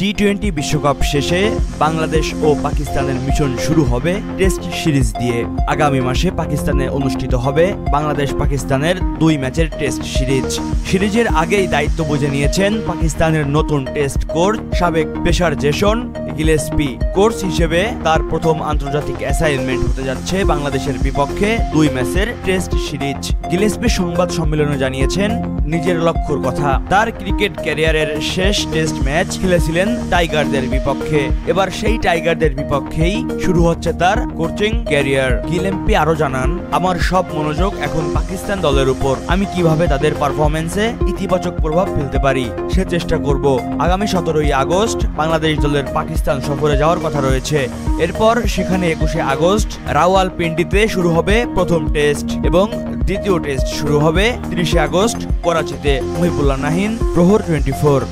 টি-20 বিশ্বকাপ শেষে বাংলাদেশ ও পাকিস্তানের মিশন শুরু হবে টেস্ট সিরিজ দিয়ে। আগামী মাসে পাকিস্তানে অনুষ্ঠিত হবে বাংলাদেশ পাকিস্তানের 2 ম্যাচের টেস্ট সিরিজের আগেই দায়িত্ব বুঝে নিয়েছেন পাকিস্তানের নতুন টেস্ট কোচ সাবেক পেসার জেসন গিলেস্পি। কোচ হিসেবে তার প্রথম আন্তর্জাতিক অ্যাসাইনমেন্ট হতে যাচ্ছে বাংলাদেশের বিপক্ষে 2 ম্যাচের টেস্ট সিরিজ। গিলেস্পি সংবাদ সম্মেলনে জানিয়েছেন নিজের লক্ষ্যর কথা। তার ক্রিকেট ক্যারিয়ারের শেষ টেস্ট ম্যাচ খেলেছিলেন টাইগারদের বিপক্ষে। এবার সেই টাইগারদের বিপক্ষেই শুরু হচ্ছে তার কোচিং ক্যারিয়ার। গিলেস্পি আরো জানান, আমার সব মনোযোগ এখন পাকিস্তান দলের উপর। আমি কিভাবে তাদের পারফরমেন্সে ইতিবাচক প্রভাব ফেলতে পারি সে চেষ্টা করব। আগামী 17ই আগস্ট বাংলাদেশ দলের পাকিস্তান সফরে যাওয়ার কথা রয়েছে। এরপর সেখানে 21শে আগস্ট রাওয়ালপিন্ডিতে শুরু হবে প্রথম টেস্ট এবং দ্বিতীয় টেস্ট শুরু হবে 30শে আগস্ট করাচিতে। মহিবুল্লাহ নাহিন, প্রহর 24।